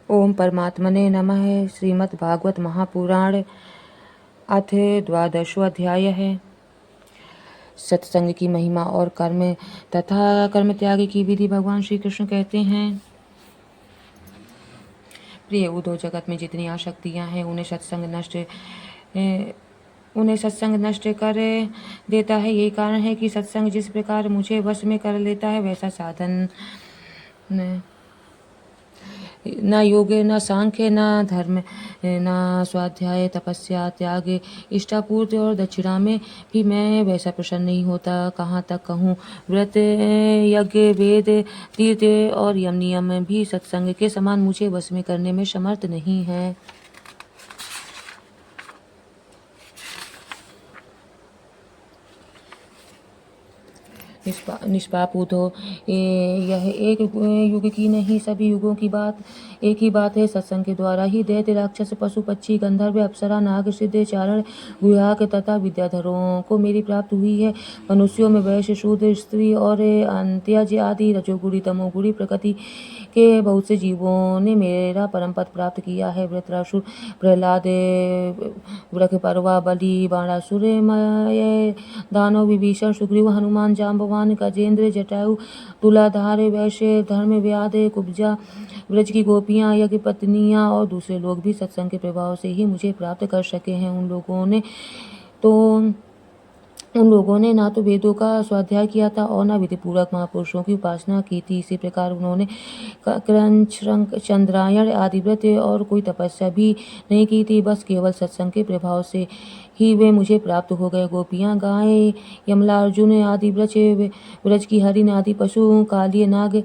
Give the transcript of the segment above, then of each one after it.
ओम परमात्मने नमः। श्रीमद् भागवत महापुराण अथ 12वां अध्याय है। सत्संग की महिमा और कर्म तथा कर्म त्याग की विधि। भगवान श्री कृष्ण कहते हैं, प्रिय उद्धव, जगत में जितनी आसक्तियां हैं उन्हें सत्संग नष्ट कर देता है। यही कारण है कि सत्संग जिस प्रकार मुझे वश में कर लेता है, वैसा साधन न योग, न सांख्य, न धर्म, न स्वाध्याय, तपस्या, त्याग, इष्टापूर्ति और दक्षिणा में भी मैं वैसा प्रसन्न नहीं होता। कहाँ तक कहूँ, व्रत, यज्ञ, वेद, तीर्थ और यम नियम भी सत्संग के समान मुझे वश में करने में समर्थ नहीं है। निष्पाप उद्धव, यह एक युग की नहीं, सभी युगों की बात एक ही बात है। सत्संग के द्वारा ही दैत्य, राक्षस, पशु, पक्षी, गंधर्व, अप्सरा, नाग, सिद्ध, चारण, गुह्यक तथा विद्याधरों को मेरी प्राप्त हुई है। मनुष्यों में वैश्य, शूद्र, स्त्री और अंत्यज आदि रजोगुणी, तमोगुणी प्रकृति के बहुत से जीवों ने मेरा परम पद प्राप्त किया है। वृत्रासुर, प्रहलाद, वृषपर्वा, बलि, बाणासुर, दानव, विभीषण, सुग्रीव, हनुमान, जाम्बवान, गजेंद्र, जटायु, तुलाधार, वैश्य, धर्म, व्याध, कुब्जा, ब्रज की गोपियां, यज्ञ पत्नियां और दूसरे लोग भी सत्संग के प्रभाव से ही मुझे प्राप्त कर सके हैं। उन लोगों ने ना तो वेदों का स्वाध्याय किया था और ना विधि पूर्वक महापुरुषों की उपासना की थी। इसी प्रकार उन्होंने क्रंच, चंद्रायण आदि व्रत और कोई तपस्या भी नहीं की थी। बस केवल सत्संग के प्रभाव से ही वे मुझे प्राप्त हो गए। गोपियां, गाय, यमला, अर्जुन आदि ब्रज की हरिण आदि पशु, कालिय नाग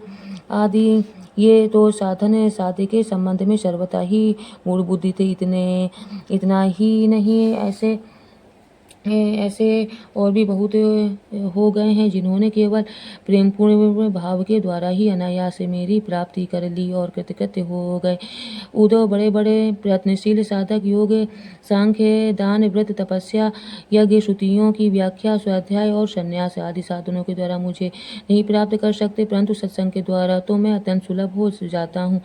आदि ये तो साधन साध्य के संबंध में सर्वथा ही मूढ़ बुद्धि थे। इतना ही नहीं, ऐसे और भी बहुत हो गए हैं जिन्होंने केवल प्रेमपूर्ण भाव के द्वारा ही अनायास से मेरी प्राप्ति कर ली और कृतकृत्य हो गए। उद्धव, बड़े बड़े प्रयत्नशील साधक योग, सांख्य, दान, व्रत, तपस्या, यज्ञ, श्रुतियों की व्याख्या, स्वाध्याय और संन्यास आदि साधनों के द्वारा मुझे नहीं प्राप्त कर सकते, परंतु सत्संग के द्वारा तो मैं अत्यंत सुलभ हो जाता हूँ।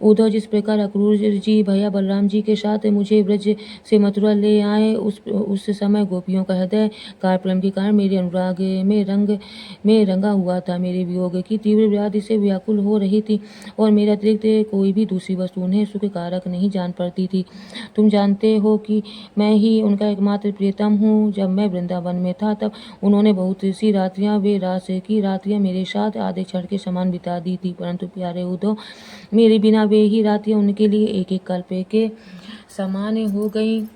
उद्धव, जिस प्रकार अक्रूर जी भैया बलराम जी के साथ मुझे ब्रज से मथुरा ले आए, उस समय गोपियों का हृदय कार प्रेम के कारण मेरे अनुराग में रंगा हुआ था। मेरे वियोग की तीव्र व्याधि से व्याकुल हो रही थी और मेरे अतिरिक्त कोई भी दूसरी वस्तु उन्हें सुख कारक नहीं जान पड़ती थी। तुम जानते हो कि मैं ही उनका एकमात्र प्रियतम हूँ। जब मैं वृंदावन में था तब उन्होंने बहुत सी रात्रियां, वे रास की रात्रियां मेरे साथ आधे क्षण के समान बिता दी थी, परंतु प्यारे उद्धव, मेरे बिना वे ही रातियां उनके लिए एक एक कल्प के समान हो गई।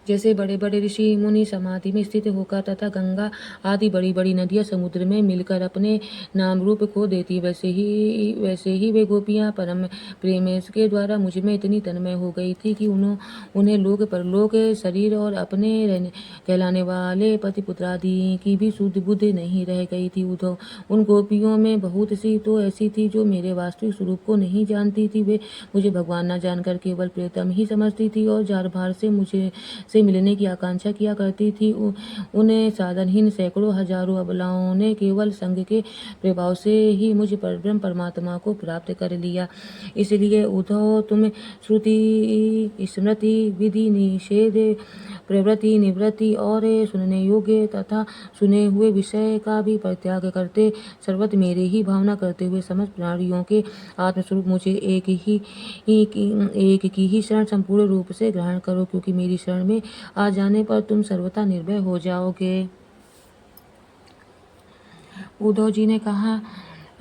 जैसे बड़े बड़े ऋषि मुनि समाधि में स्थित होकर तथा गंगा आदि बड़ी बड़ी नदियां समुद्र में मिलकर अपने नाम रूप खो देती, वैसे ही वे गोपियां परम प्रेम के द्वारा मुझ में इतनी तन्मय हो गई थी कि उन्हें लोक परलोक, शरीर और अपने कहलाने वाले पति पुत्र आदि की भी शुद्ध बुद्धि नहीं रह गई थी। उद्धव, उन गोपियों में बहुत सी तो ऐसी थी जो मेरे वास्तविक स्वरूप को नहीं जानती थी। वे मुझे भगवान न जानकर केवल प्रियतम ही समझती थी और जार भार से मुझे से मिलने की आकांक्षा किया करती थी। उन्हें साधनहीन सैकड़ों हजारों अबलाओं ने केवल संग के प्रभाव से ही मुझ परब्रह्म परमात्मा को प्राप्त कर लिया। इसलिए उद्धव, तुम श्रुति, स्मृति, विधि, निषेध, प्रवृत्ति, निवृत्ति और सुनने योग्य तथा सुने हुए विषय का भी परित्याग करते सर्वत्र मेरे ही भावना करते हुए समस्त प्राणियों के आत्मस्वरूप मुझे एक की ही शरण संपूर्ण रूप से ग्रहण करो, क्योंकि मेरी शरण में आ जाने पर तुम सर्वथा निर्भय हो जाओगे। उद्धव जी ने कहा,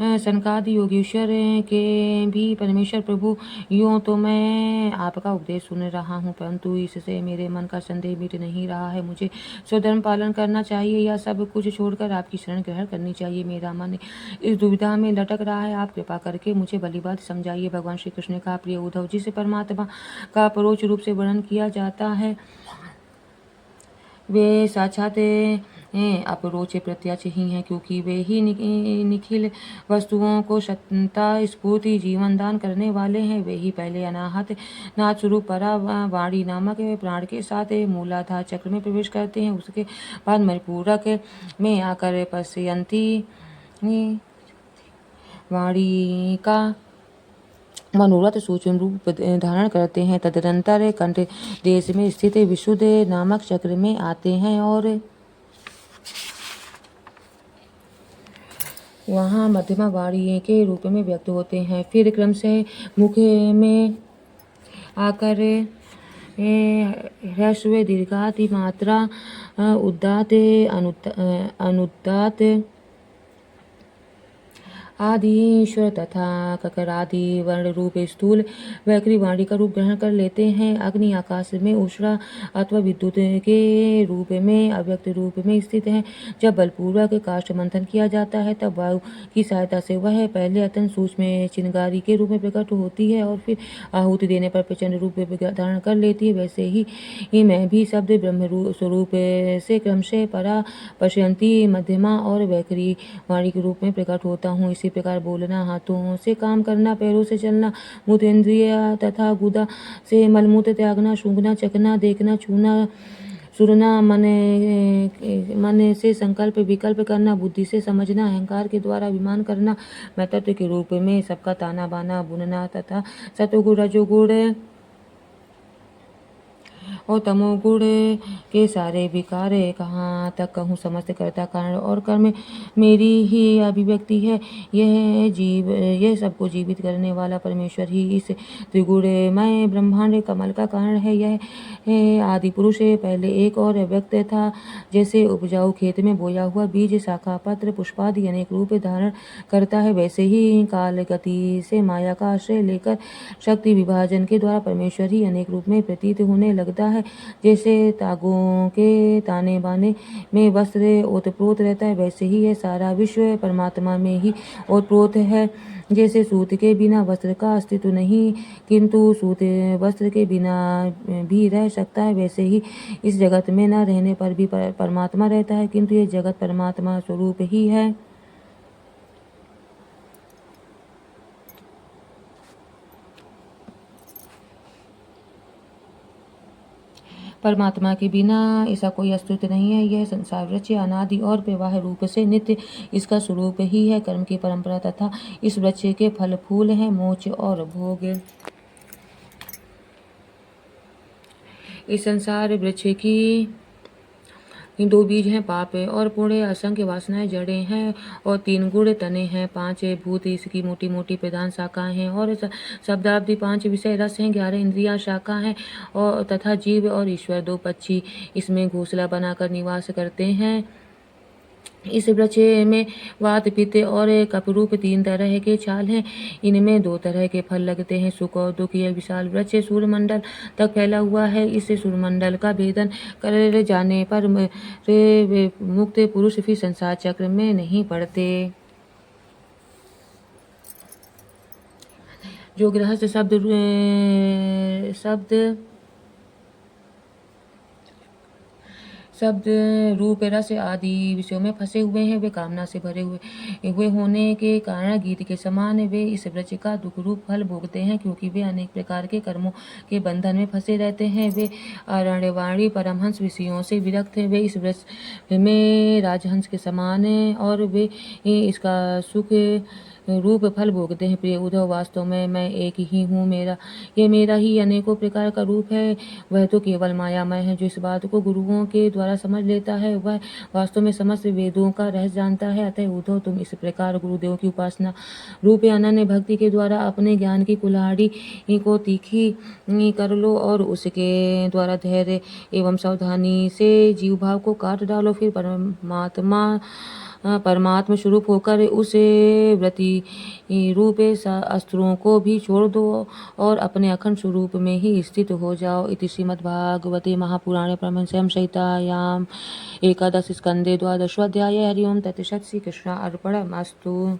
सनकादि योगेश्वर के भी परमेश्वर प्रभु, यूँ तो मैं आपका उपदेश सुन रहा हूँ, परंतु इससे मेरे मन का संदेह मिट नहीं रहा है। मुझे स्वधर्म पालन करना चाहिए या सब कुछ छोड़कर आपकी शरण ग्रहण करनी चाहिए? मेरा मन इस दुविधा में लटक रहा है। आप कृपा करके मुझे भली बात समझाइए। भगवान श्री कृष्ण ने कहा, प्रिय उद्धव, जिस परमात्मा का परोक्ष रूप से वर्णन किया जाता है वे साक्षात अपरोक्ष प्रत्यक्ष ही हैं, क्योंकि वे ही निखिल वस्तुओं को सत्ता, स्फूर्ति, जीवन दान करने वाले हैं। वे ही पहले अनाहत नाथ स्वरूप परा वाणी नामक प्राण के साथ मूलाधार चक्र में प्रवेश करते हैं, उसके बाद मणिपूरक में आकर पश्यंती वाणी का मनोरथ सूक्ष्म रूप धारण करते हैं। तदनंतर कंठ देश में स्थित विशुद्ध नामक चक्र में आते हैं और वहाँ मध्यमा वाणी के रूप में व्यक्त होते हैं। फिर क्रमशः मुख में आकर ह्रस्व दीर्घाति मात्रा उदात्त अनुदात्त आदि स्वर तथा ककर आदि वर्ण रूप स्थूल वैखरी वाणी का रूप ग्रहण कर लेते हैं। अग्नि आकाश में ऊष्मा अथवा विद्युत के रूप में अव्यक्त रूप में स्थित है। जब बलपूर्वक काष्ठ मंथन किया जाता है तब वायु की सहायता से वह पहले अत्यंत सूक्ष्म चिंगारी के रूप में प्रकट होती है और फिर आहुति देने पर प्रचंड रूप धारण कर लेती है। वैसे ही मैं भी शब्द ब्रह्म स्वरूप से क्रमशः परा पश्यंती मध्यमा और वैखरी वाणी के रूप में प्रकट होता हूँ। इसी प्रकार बोलना, हाथों से काम करना, पैरों से चलना, मूत्र इंद्रिय तथा गुदा से मलमूत्र त्यागना, सूंघना, चखना, देखना, छूना, सुनना, मन से संकल्प विकल्प करना, बुद्धि से समझना, अहंकार के द्वारा अभिमान करना, मैं तत्व के रूप में सबका ताना बाना बुनना तथा सतोगुण रजोगुण और तमोगुण के सारे विकार कहाँ तक कहूँ समस्त कर्ता कारण और कर्म मेरी ही अभिव्यक्ति है। यह सबको जीवित करने वाला परमेश्वर ही इस त्रिगुणमय ब्रह्मांड कमल का कारण है। यह आदि पुरुष पहले एक और व्यक्त था। जैसे उपजाऊ खेत में बोया हुआ बीज शाखा पत्र पुष्पादि अनेक रूप धारण करता है, वैसे ही काल गति से माया का आश्रय लेकर शक्ति विभाजन के द्वारा परमेश्वर ही अनेक रूप में प्रतीत होने लगता है। जैसे तागों के ताने बाने में वस्त्र ओतप्रोत रहता है, वैसे ही यह सारा विश्व परमात्मा में ही ओतप्रोत है। जैसे सूत के बिना वस्त्र का अस्तित्व नहीं किंतु सूत वस्त्र के बिना भी रह सकता है, वैसे ही इस जगत में न रहने पर भी परमात्मा रहता है, किंतु यह जगत परमात्मा स्वरूप ही है। परमात्मा के बिना ऐसा कोई अस्तित्व नहीं है। यह संसार वृक्ष अनादि और प्रवाह रूप से नित्य इसका स्वरूप ही है। कर्म की परंपरा तथा इस वृक्ष के फल फूल हैं मोक्ष और भोग। इस संसार वृक्ष की दो बीज हैं, पाप और पुण्य, असंख्य वासनाएं जड़ें हैं और 3 गुण तने हैं, 5 भूत इसकी मोटी मोटी प्रधान शाखाएं हैं और शब्दाब्दी 5 विषय रस हैं, 11 इंद्रिया शाखा हैं और तथा जीव और ईश्वर 2 पक्षी इसमें घोंसला बनाकर निवास करते हैं। इस वृक्ष में वात पित्त और कपरूप 3 तरह के छाल हैं। इनमें 2 तरह के फल लगते हैं, सुख और दुख। यह विशाल वृक्ष सूर्यमंडल तक फैला हुआ है। इस सूर्यमंडल का भेदन कर जाने पर मुक्त पुरुष फिर संसार चक्र में नहीं पड़ते। जो गृहस्थ शब्द रूप रस आदि विषयों में फंसे हुए हैं, वे कामना से भरे हुए होने के कारण गीत के समान वे इस वृक्ष का दुख रूप फल भोगते हैं, क्योंकि वे अनेक प्रकार के कर्मों के बंधन में फंसे रहते हैं। वे अरण्यवाणी परमहंस विषयों से विरक्त हैं। वे इस वृक्ष में राजहंस के समान हैं और वे इसका सुख रूप फल भोगते हैं। प्रिय उद्धव, वास्तव में मैं एक ही हूँ। ये मेरा ही अनेकों प्रकार का रूप है। वह तो केवल मायामय है। जो इस बात को गुरुओं के द्वारा समझ लेता है वह वास्तव में समस्त वेदों का रहस्य जानता है। अतः उद्धव, तुम इस प्रकार गुरुदेव की उपासना रूप अनन्य भक्ति के द्वारा अपने ज्ञान की कुल्हाड़ी को तीखी कर लो और उसके द्वारा धैर्य एवं सावधानी से जीव भाव को काट डालो। फिर परमात्मा स्वरूप होकर उस व्रति रूप अस्त्रों को भी छोड़ दो और अपने अखंड स्वरूप में ही स्थित हो जाओ। इति श्रीमद्भागवते महापुराणे परमहंस्यां संहितायां 11 स्कंदे 12वाध्याय। हरि ओम तत्सत्। श्री कृष्ण अर्पणमस्तु।